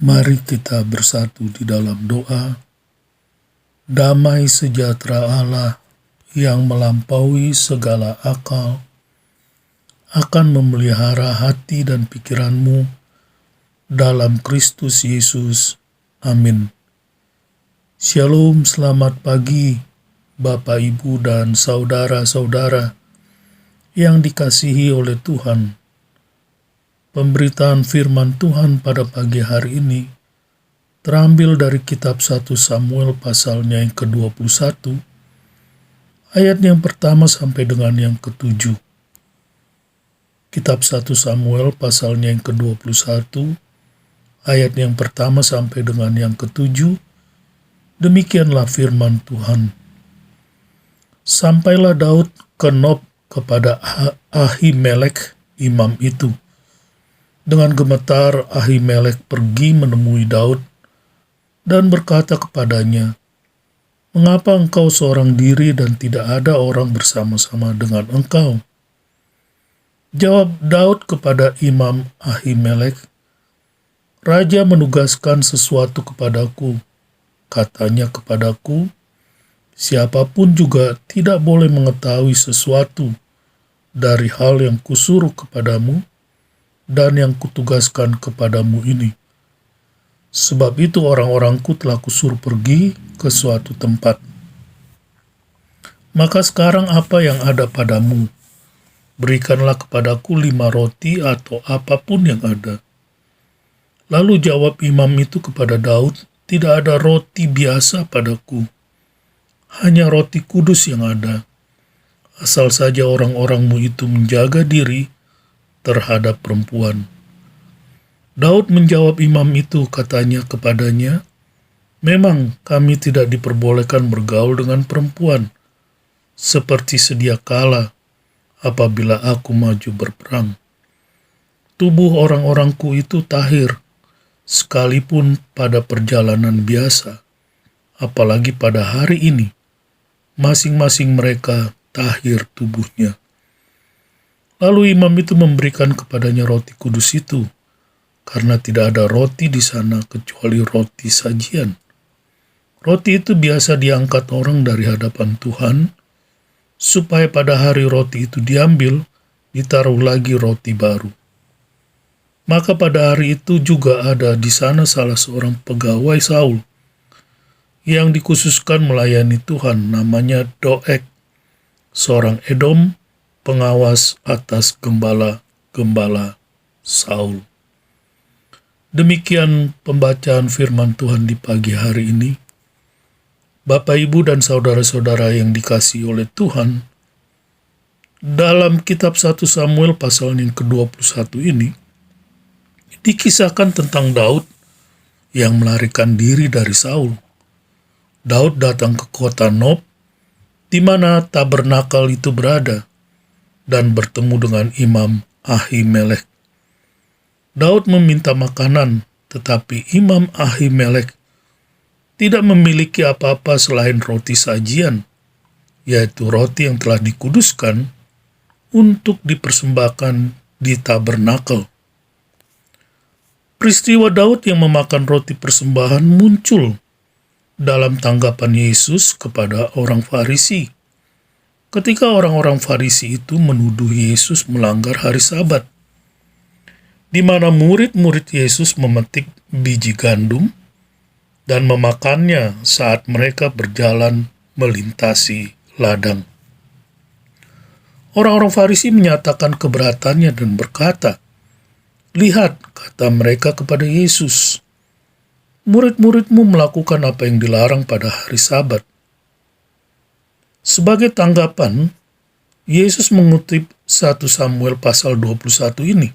Mari kita bersatu di dalam doa. Damai sejahtera Allah yang melampaui segala akal akan memelihara hati dan pikiranmu dalam Kristus Yesus. Amin. Shalom, selamat pagi Bapak, Ibu, dan saudara-saudara yang dikasihi oleh Tuhan. Pemberitaan firman Tuhan pada pagi hari ini terambil dari kitab 1 Samuel pasalnya yang ke-21, ayat yang pertama sampai dengan yang ke-7. Kitab 1 Samuel pasalnya yang ke-21, ayat yang pertama sampai dengan yang ke-7, demikianlah firman Tuhan. Sampailah Daud ke Nob kepada Ahimelek imam itu. Dengan gemetar Ahimelek pergi menemui Daud dan berkata kepadanya, "Mengapa engkau seorang diri dan tidak ada orang bersama-sama dengan engkau?" Jawab Daud kepada Imam Ahimelek, "Raja menugaskan sesuatu kepadaku. Katanya kepadaku, siapapun juga tidak boleh mengetahui sesuatu dari hal yang kusuruh kepadamu dan yang kutugaskan kepadamu ini. Sebab itu orang-orangku telah kusuruh pergi ke suatu tempat. Maka sekarang apa yang ada padamu? Berikanlah kepadaku 5 roti atau apapun yang ada." Lalu jawab imam itu kepada Daud, "Tidak ada roti biasa padaku, hanya roti kudus yang ada. Asal saja orang-orangmu itu menjaga diri terhadap perempuan." Daud menjawab imam itu, katanya kepadanya, "Memang kami tidak diperbolehkan bergaul dengan perempuan, seperti sedia kala apabila aku maju berperang. Tubuh orang-orangku itu tahir, sekalipun pada perjalanan biasa, apalagi pada hari ini, masing-masing mereka tahir tubuhnya." Lalu imam itu memberikan kepadanya roti kudus itu, karena tidak ada roti di sana kecuali roti sajian. Roti itu biasa diangkat orang dari hadapan Tuhan, supaya pada hari roti itu diambil, ditaruh lagi roti baru. Maka pada hari itu juga ada di sana salah seorang pegawai Saul, yang dikhususkan melayani Tuhan, namanya Doeg, seorang Edom, pengawas atas gembala-gembala Saul. Demikian pembacaan firman Tuhan di pagi hari ini. Bapak, Ibu, dan saudara-saudara yang dikasihi oleh Tuhan, dalam kitab 1 Samuel pasal yang ke-21 ini, dikisahkan tentang Daud yang melarikan diri dari Saul. Daud datang ke kota Nob, di mana tabernakel itu berada, dan bertemu dengan Imam Ahimelek. Daud meminta makanan, tetapi Imam Ahimelek tidak memiliki apa-apa selain roti sajian, yaitu roti yang telah dikuduskan untuk dipersembahkan di tabernakel. Peristiwa Daud yang memakan roti persembahan muncul dalam tanggapan Yesus kepada orang Farisi. Ketika orang-orang Farisi itu menuduh Yesus melanggar hari Sabat, di mana murid-murid Yesus memetik biji gandum dan memakannya saat mereka berjalan melintasi ladang. Orang-orang Farisi menyatakan keberatannya dan berkata, "Lihat," kata mereka kepada Yesus, "murid-muridmu melakukan apa yang dilarang pada hari Sabat." Sebagai tanggapan, Yesus mengutip 1 Samuel pasal 21 ini.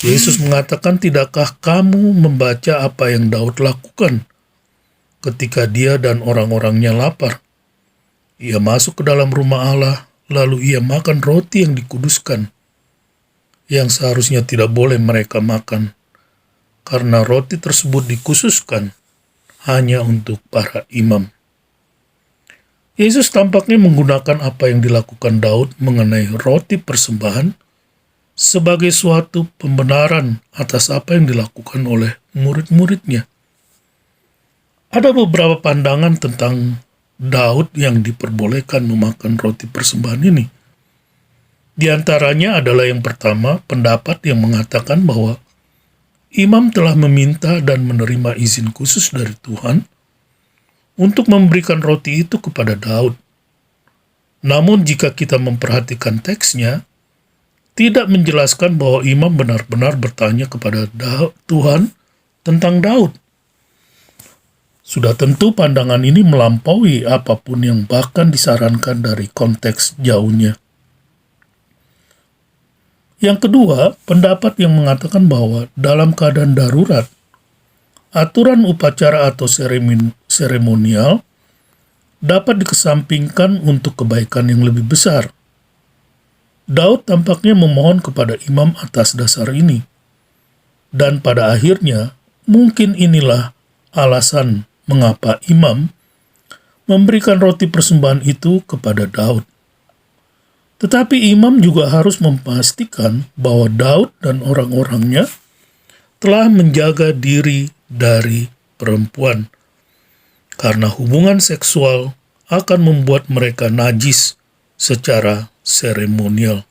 Yesus mengatakan, "Tidakkah kamu membaca apa yang Daud lakukan ketika dia dan orang-orangnya lapar? Ia masuk ke dalam rumah Allah, lalu ia makan roti yang dikuduskan, yang seharusnya tidak boleh mereka makan, karena roti tersebut dikhususkan hanya untuk para imam." Yesus tampaknya menggunakan apa yang dilakukan Daud mengenai roti persembahan sebagai suatu pembenaran atas apa yang dilakukan oleh murid-muridnya. Ada beberapa pandangan tentang Daud yang diperbolehkan memakan roti persembahan ini. Di antaranya adalah yang pertama, pendapat yang mengatakan bahwa imam telah meminta dan menerima izin khusus dari Tuhan untuk memberikan roti itu kepada Daud. Namun jika kita memperhatikan teksnya, tidak menjelaskan bahwa imam benar-benar bertanya kepada Tuhan tentang Daud. Sudah tentu pandangan ini melampaui apapun yang bahkan disarankan dari konteks jauhnya. Yang kedua, pendapat yang mengatakan bahwa dalam keadaan darurat, aturan upacara atau seremonial dapat dikesampingkan untuk kebaikan yang lebih besar. Daud tampaknya memohon kepada imam atas dasar ini. Dan pada akhirnya, mungkin inilah alasan mengapa imam memberikan roti persembahan itu kepada Daud. Tetapi imam juga harus memastikan bahwa Daud dan orang-orangnya telah menjaga diri dari perempuan, karena hubungan seksual akan membuat mereka najis secara seremonial.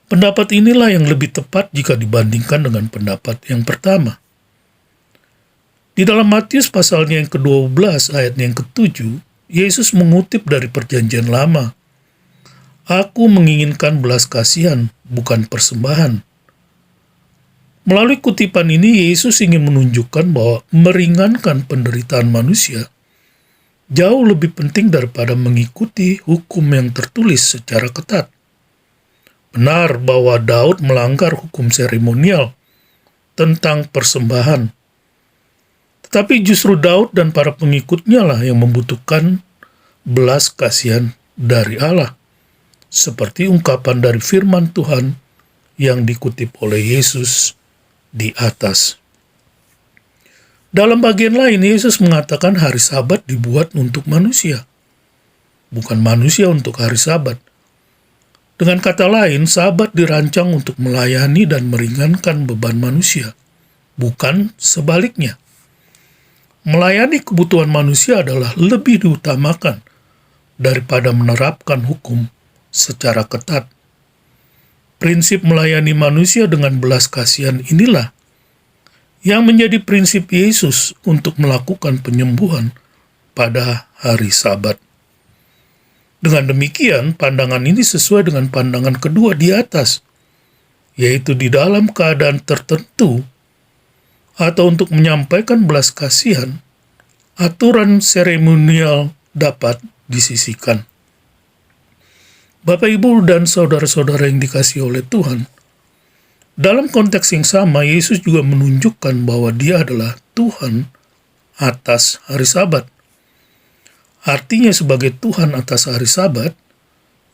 Pendapat inilah yang lebih tepat jika dibandingkan dengan pendapat yang pertama. Di dalam Matius pasalnya yang ke-12 ayat yang ke-7, Yesus mengutip dari Perjanjian Lama, "Aku menginginkan belas kasihan, bukan persembahan." Melalui kutipan ini, Yesus ingin menunjukkan bahwa meringankan penderitaan manusia jauh lebih penting daripada mengikuti hukum yang tertulis secara ketat. Benar bahwa Daud melanggar hukum seremonial tentang persembahan. Tetapi justru Daud dan para pengikutnya lah yang membutuhkan belas kasihan dari Allah, seperti ungkapan dari firman Tuhan yang dikutip oleh Yesus di atas. Dalam bagian lain, Yesus mengatakan hari Sabat dibuat untuk manusia, bukan manusia untuk hari Sabat. Dengan kata lain, Sabat dirancang untuk melayani dan meringankan beban manusia, bukan sebaliknya. Melayani kebutuhan manusia adalah lebih diutamakan daripada menerapkan hukum secara ketat. Prinsip melayani manusia dengan belas kasihan inilah yang menjadi prinsip Yesus untuk melakukan penyembuhan pada hari Sabat. Dengan demikian, pandangan ini sesuai dengan pandangan kedua di atas, yaitu di dalam keadaan tertentu atau untuk menyampaikan belas kasihan, aturan seremonial dapat disisihkan. Bapak, Ibu, dan saudara-saudara yang dikasihi oleh Tuhan, dalam konteks yang sama, Yesus juga menunjukkan bahwa Dia adalah Tuhan atas hari Sabat. Artinya, sebagai Tuhan atas hari Sabat,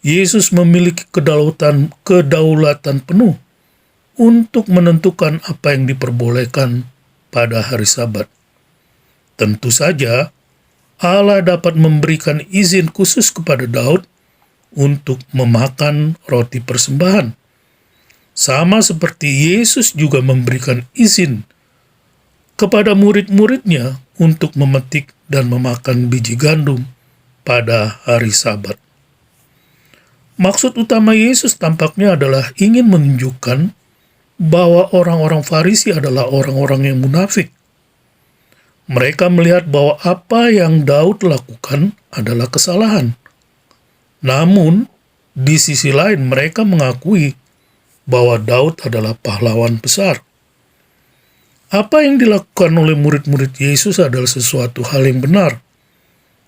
Yesus memiliki kedaulatan penuh untuk menentukan apa yang diperbolehkan pada hari Sabat. Tentu saja, Allah dapat memberikan izin khusus kepada Daud untuk memakan roti persembahan. Sama seperti Yesus juga memberikan izin kepada murid-muridnya untuk memetik dan memakan biji gandum pada hari Sabat. Maksud utama Yesus tampaknya adalah ingin menunjukkan bahwa orang-orang Farisi adalah orang-orang yang munafik. Mereka melihat bahwa apa yang Daud lakukan adalah kesalahan. Namun, di sisi lain mereka mengakui bahwa Daud adalah pahlawan besar. Apa yang dilakukan oleh murid-murid Yesus adalah sesuatu hal yang benar,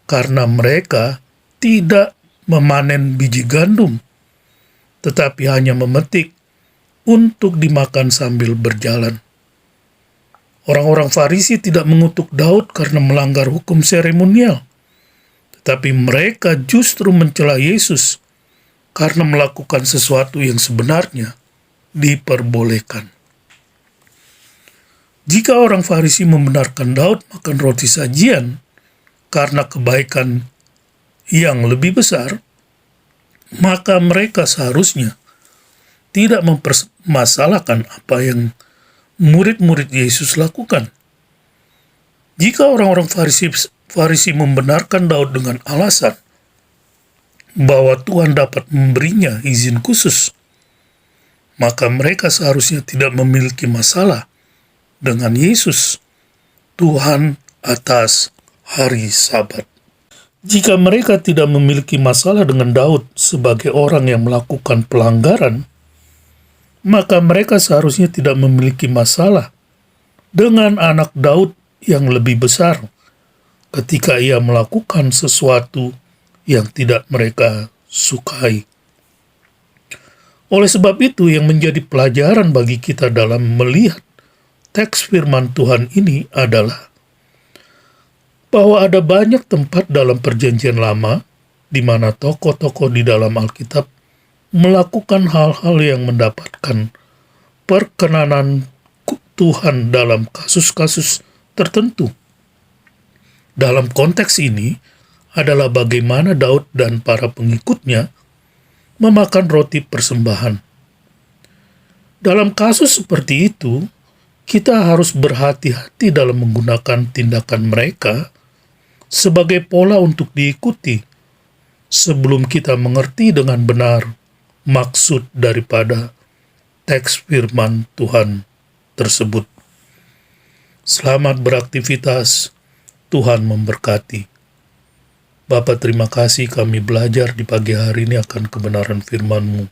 karena mereka tidak memanen biji gandum, tetapi hanya memetik untuk dimakan sambil berjalan. Orang-orang Farisi tidak mengutuk Daud karena melanggar hukum seremonial, tetapi mereka justru mencela Yesus karena melakukan sesuatu yang sebenarnya diperbolehkan. Jika orang Farisi membenarkan Daud makan roti sajian karena kebaikan yang lebih besar, maka mereka seharusnya tidak mempermasalahkan apa yang murid-murid Yesus lakukan. Jika orang-orang Farisi membenarkan Daud dengan alasan bahwa Tuhan dapat memberinya izin khusus, maka mereka seharusnya tidak memiliki masalah dengan Yesus, Tuhan atas hari Sabat. Jika mereka tidak memiliki masalah dengan Daud sebagai orang yang melakukan pelanggaran, maka mereka seharusnya tidak memiliki masalah dengan anak Daud yang lebih besar ketika ia melakukan sesuatu yang tidak mereka sukai. Oleh sebab itu, yang menjadi pelajaran bagi kita dalam melihat teks firman Tuhan ini adalah bahwa ada banyak tempat dalam Perjanjian Lama di mana tokoh-tokoh di dalam Alkitab melakukan hal-hal yang mendapatkan perkenanan Tuhan dalam kasus-kasus tertentu. Dalam konteks ini adalah bagaimana Daud dan para pengikutnya memakan roti persembahan. Dalam kasus seperti itu, kita harus berhati-hati dalam menggunakan tindakan mereka sebagai pola untuk diikuti sebelum kita mengerti dengan benar maksud daripada teks firman Tuhan tersebut. Selamat beraktivitas, Tuhan memberkati. Bapa, terima kasih kami belajar di pagi hari ini akan kebenaran firman-Mu.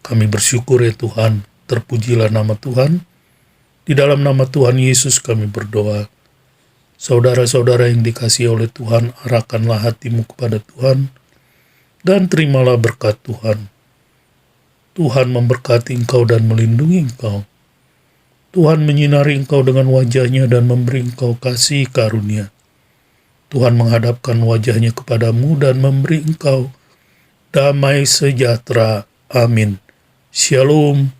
Kami bersyukur ya Tuhan, terpujilah nama Tuhan. Di dalam nama Tuhan Yesus kami berdoa. Saudara-saudara yang dikasihi oleh Tuhan, arahkanlah hatimu kepada Tuhan, dan terimalah berkat Tuhan. Tuhan memberkati engkau dan melindungi engkau. Tuhan menyinari engkau dengan wajah-Nya dan memberi engkau kasih karunia. Tuhan menghadapkan wajah-Nya kepadamu dan memberi engkau damai sejahtera. Amin. Shalom.